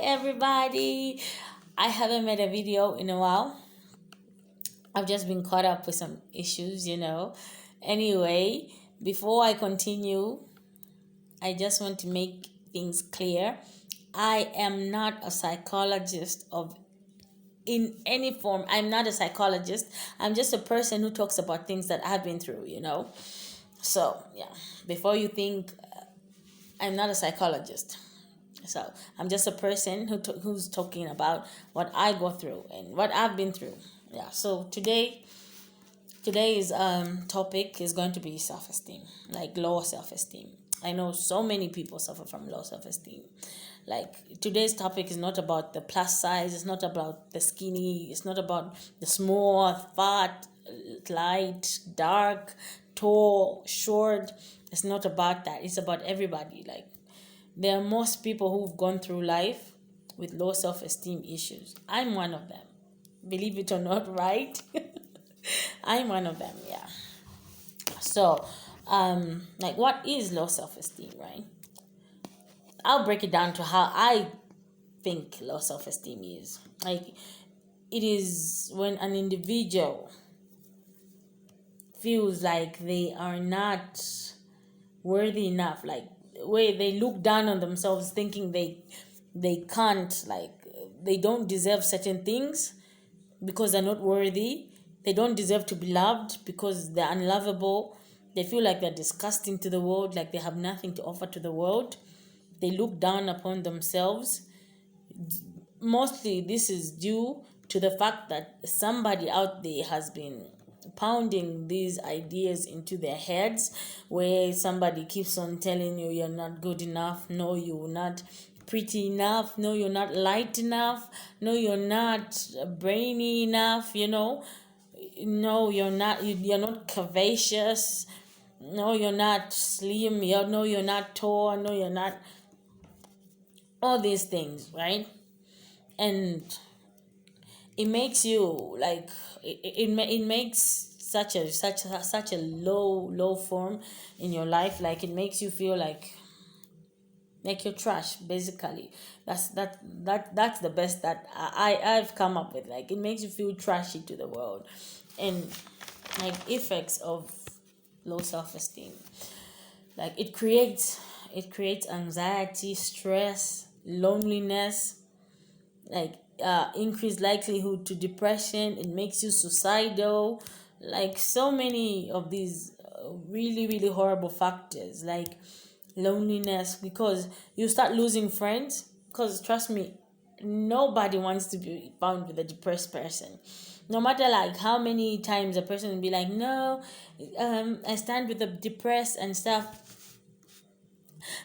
everybody. I haven't made a video in a while. I've just been caught up with some issues. Anyway, before I continue, I just want to make things clear. I am not a psychologist in any form. I'm not a psychologist. I'm just a person who talks about things that I've been through. So, yeah, before you think I'm not a psychologist. So I'm just a person who's talking about what I go through and what I've been through. Yeah. So today's topic is going to be self-esteem, like low self-esteem. I know so many people suffer from low self-esteem. Like today's topic is not about the plus size. It's not about the skinny. It's not about the small, fat, light, dark, tall, short. It's not about that. It's about everybody. Like there are most people who've gone through life with low self-esteem issues. I'm one of them. Believe it or not, right? I'm one of them, yeah. So, like what is low self-esteem, right? I'll break it down to how I think low self-esteem is. Like it is when an individual feels like they are not worthy enough, like where they look down on themselves thinking they can't, like they don't deserve certain things because they're not worthy. They don't deserve to be loved because they're unlovable. They feel like they're disgusting to the world, like they have nothing to offer to the world. They look down upon themselves. Mostly this is due to the fact that somebody out there has been pounding these ideas into their heads, where somebody keeps on telling you you're not good enough, no you're not pretty enough, no you're not light enough, no you're not brainy enough, no you're not curvaceous, no you're not slim, no you're not tall, no you're not, all these things, right? And it makes you like it makes such a low form in your life. Like it makes you feel like you're trash, basically. That's the best that I've come up with. Like it makes you feel trashy to the world. And like effects of low self-esteem, like it creates anxiety, stress, loneliness, like increased likelihood to depression. It makes you suicidal, like so many of these really really horrible factors, like loneliness, because you start losing friends. Because trust me, nobody wants to be found with a depressed person, no matter like how many times a person will be like, no, I stand with the depressed and stuff.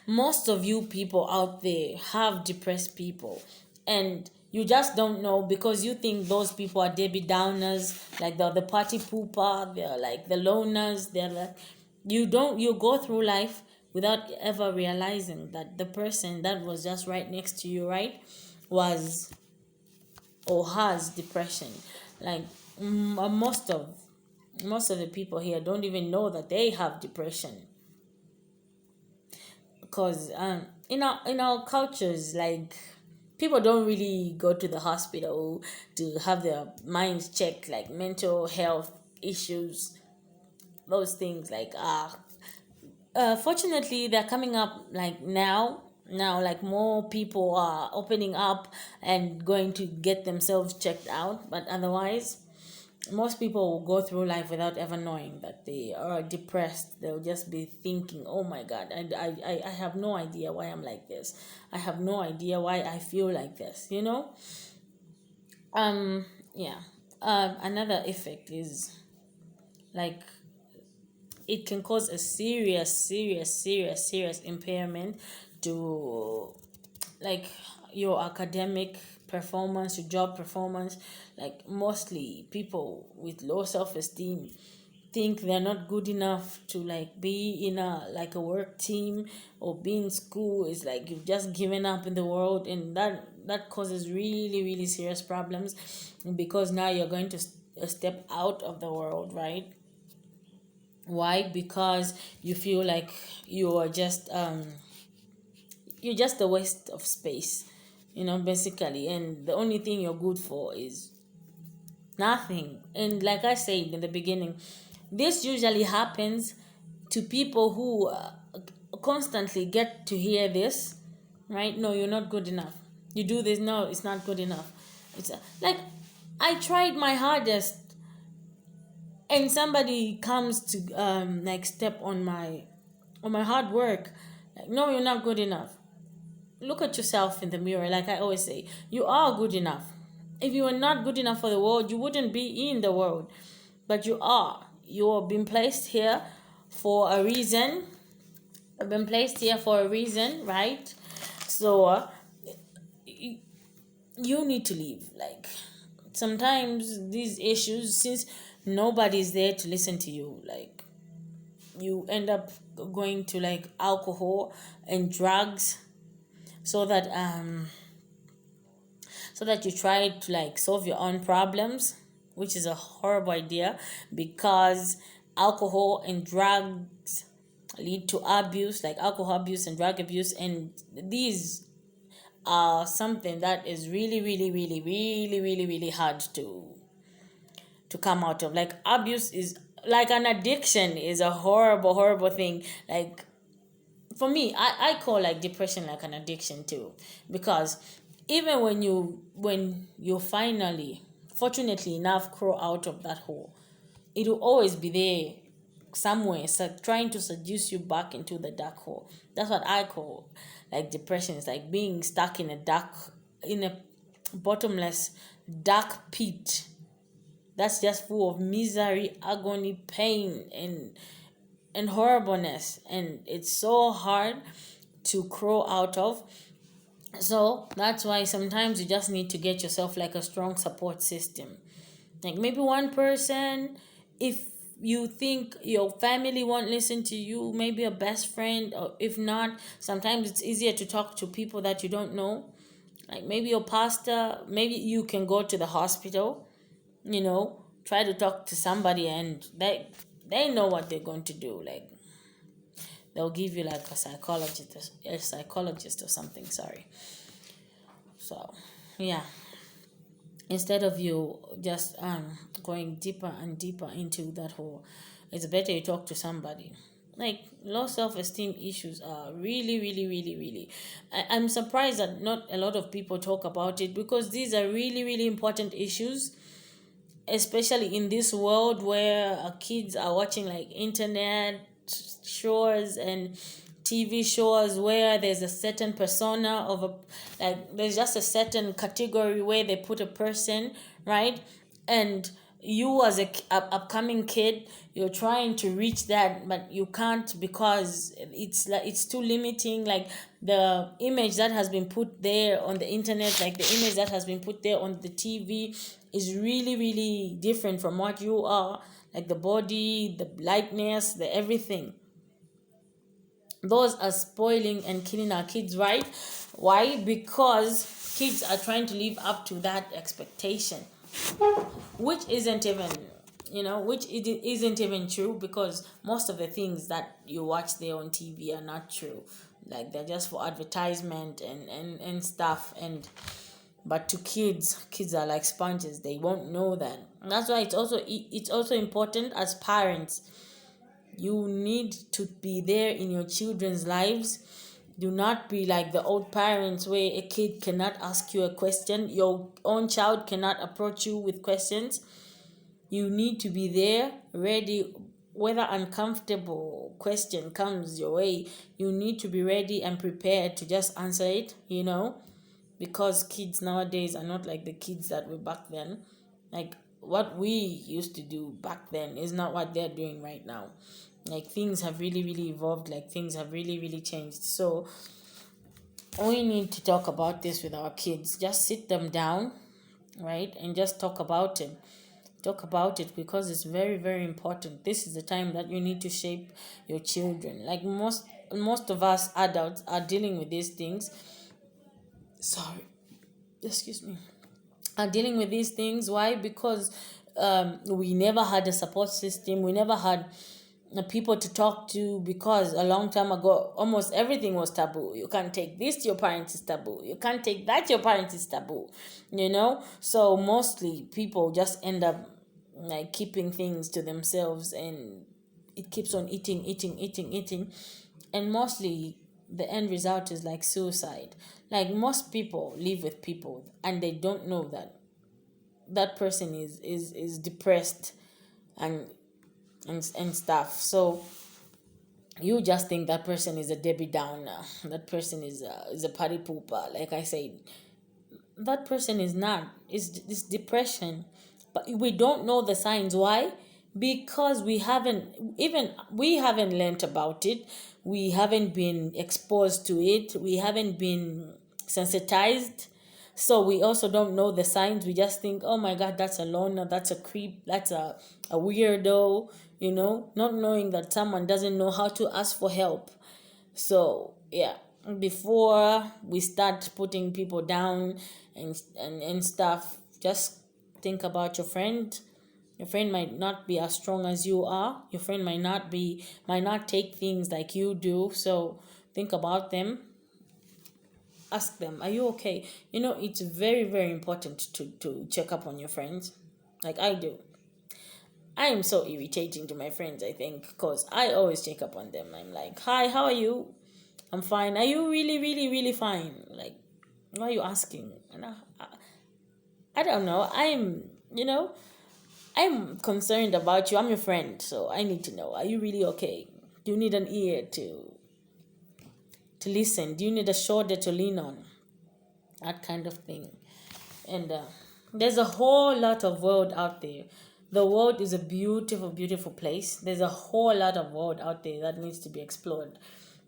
Most of you people out there have depressed people, and you just don't know because you think those people are Debbie Downers, like the party pooper, they're like the loners, they're like, you go through life without ever realizing that the person that was just right next to you, right, was or has depression. Like most of the people here don't even know that they have depression, because in our cultures, like people don't really go to the hospital to have their minds checked, like mental health issues, those things. Like fortunately they're coming up, like now like more people are opening up and going to get themselves checked out, but otherwise most people will go through life without ever knowing that they are depressed. They'll just be thinking, oh my god, I have no idea why I'm like this. I have no idea why I feel like this. Yeah. Another effect is like it can cause a serious impairment to like your academic performance, your job performance. Like mostly people with low self-esteem think they're not good enough to like be in a work team or be in school. It's like you've just given up in the world, and that causes really really serious problems, because now you're going to step out of the world, right? Why? Because you feel like you're just a waste of space. basically, and the only thing you're good for is nothing. And like I said in the beginning, this usually happens to people who constantly get to hear this, right? No, you're not good enough. You do this, no, it's not good enough. It's like, I tried my hardest, and somebody comes to like step on my hard work. Like, no, you're not good enough. Look at yourself in the mirror. Like I always say, you are good enough. If you were not good enough for the world, you wouldn't be in the world. But you are. You have been placed here for a reason. You've been placed here for a reason, right? So you need to leave. Like, sometimes these issues, since nobody's there to listen to you, like, you end up going to like alcohol and drugs, so that you try to like solve your own problems, which is a horrible idea, because alcohol and drugs lead to abuse, like alcohol abuse and drug abuse, and these are something that is really, really, really, really, really, really hard to come out of. Like, abuse is like an addiction, is a horrible, horrible thing. Like, for me, I call like depression like an addiction too, because even when you finally, fortunately enough, crawl out of that hole, it will always be there somewhere, trying to seduce you back into the dark hole. That's what I call like depression. It's like being stuck in a bottomless dark pit that's just full of misery, agony, pain, and horribleness, and it's so hard to crawl out of. So that's why sometimes you just need to get yourself like a strong support system, like maybe one person. If you think your family won't listen to you, maybe a best friend, or if not, sometimes it's easier to talk to people that you don't know, like maybe your pastor. Maybe you can go to the hospital, try to talk to somebody, and they know what they're going to do. Like, they'll give you like a psychologist or something, sorry. So yeah, instead of you just going deeper and deeper into that hole, it's better you talk to somebody. Like, low self-esteem issues are really, really, really, really, I'm surprised that not a lot of people talk about it, because these are really, really important issues, especially in this world where kids are watching like internet shows and TV shows, where there's a certain persona of like there's just a certain category where they put a person, right? And you as a upcoming kid, you're trying to reach that, but you can't, because it's too limiting. Like, the image that has been put there on the internet, like the image that has been put there on the TV, is really, really different from what you are. Like the body, the lightness, the everything, those are spoiling and killing our kids, right? Why? Because kids are trying to live up to that expectation, which isn't even isn't even true, because most of the things that you watch there on TV are not true. Like, they're just for advertisement and stuff. And but to kids are like sponges. They won't know that. And that's why it's also important as parents. You need to be there in your children's lives. Do not be like the old parents where a kid cannot ask you a question. Your own child cannot approach you with questions. You need to be there, ready. Whether uncomfortable question comes your way, you need to be ready and prepared to just answer it, because kids nowadays are not like the kids that were back then. Like, what we used to do back then is not what they're doing right now. Like, things have really, really evolved. Like, things have really, really changed. So we need to talk about this with our kids. Just sit them down, right, and just talk about it. Talk about it, because it's very, very important. This is the time that you need to shape your children. Like, most of us adults are dealing with these things. Sorry, excuse me. Are dealing with these things. Why? Because we never had a support system. We never had people to talk to, because a long time ago almost everything was taboo. You can't take this to your parents, is taboo. You can't take that to your parents, is taboo. So mostly people just end up like keeping things to themselves, and it keeps on eating, and mostly the end result is like suicide. Like most people live with people and they don't know that that person is depressed and and stuff. So you just think that person is a Debbie Downer. That person is a party pooper. Like I said, that person is not. It's depression, but we don't know the signs. Why? Because we haven't learned about it. We haven't been exposed to it. We haven't been sensitized. So we also don't know the signs. We just think, oh my God, that's a loner, that's a creep, that's a weirdo, not knowing that someone doesn't know how to ask for help. So yeah, before we start putting people down and stuff, just think about your friend. Your friend might not be as strong as you are. Your friend might not take things like you do. So think about them. Ask them, are you okay? It's very, very important to check up on your friends, like I do. I am so irritating to my friends, I think, because I always check up on them. I'm like, hi, how are you? I'm fine. Are you really, really, really fine? Like, why are you asking? And I don't know. I'm concerned about you. I'm your friend, so I need to know. Are you really okay? Do you need an ear to listen? Do you need a shoulder to lean on? That kind of thing. And there's a whole lot of world out there. The world is a beautiful, beautiful place. There's a whole lot of world out there that needs to be explored.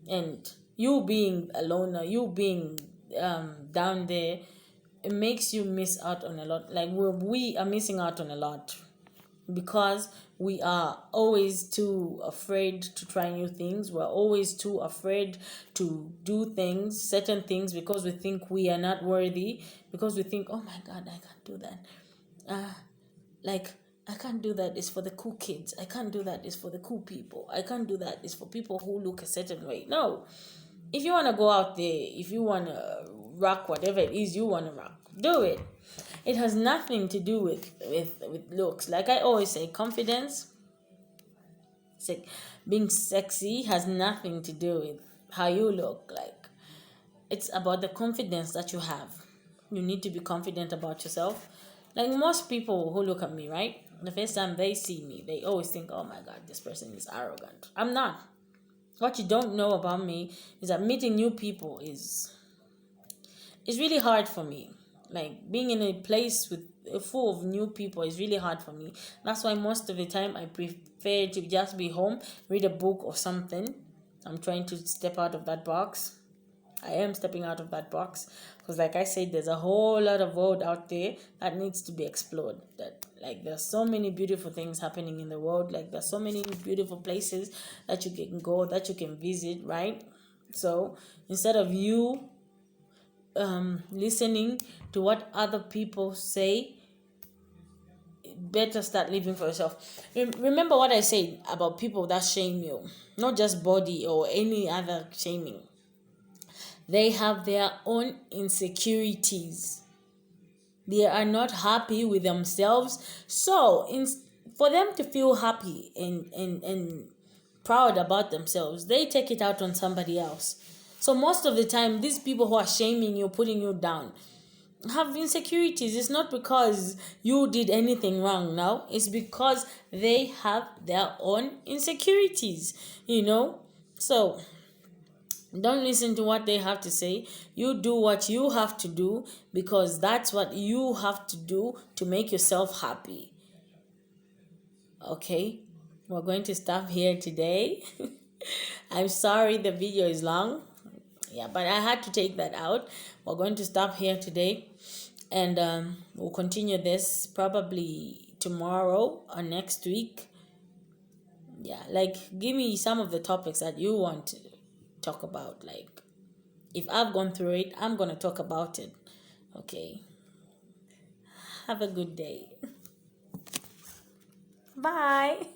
And you being a loner, you being down there, it makes you miss out on a lot. Like we are missing out on a lot, because we are always too afraid to try new things. We're always too afraid to do certain things, because we think we are not worthy, because we think, oh my God, I can't do that. Like, I can't do that. It's for the cool kids. I can't do that. It's for the cool people. I can't do that. It's for people who look a certain way. No. If you want to go out there, if you want to rock whatever it is you want to rock, do it. It has nothing to do with looks. Like I always say, confidence, being sexy has nothing to do with how you look. Like, it's about the confidence that you have. You need to be confident about yourself. Like most people who look at me, right? The first time they see me, they always think, oh my God, this person is arrogant. I'm not. What you don't know about me is that meeting new people is really hard for me. Like being in a place with full of new people is really hard for me. That's why most of the time I prefer to just be home, read a book or something. I'm trying to step out of that box. I am stepping out of that box, because like I said, there's a whole lot of world out there that needs to be explored. That, like, there's so many beautiful things happening in the world. Like, there's so many beautiful places that you can go, that you can visit, right? So instead of you listening to what other people say, better start living for yourself. Remember what I said about people that shame you, not just body or any other shaming. They have their own insecurities. They are not happy with themselves. So for them to feel happy and proud about themselves, they take it out on somebody else. So most of the time, these people who are shaming you, putting you down, have insecurities. It's not because you did anything wrong. No, it's because they have their own insecurities. So don't listen to what they have to say. You do what you have to do, because that's what you have to do to make yourself happy. Okay, we're going to stop here today. I'm sorry the video is long. Yeah, but I had to take that out. We're going to stop here today, and we'll continue this probably tomorrow or next week. Yeah, like, give me some of the topics that you want to talk about. Like, if I've gone through it, I'm going to talk about it. Okay. Have a good day. Bye.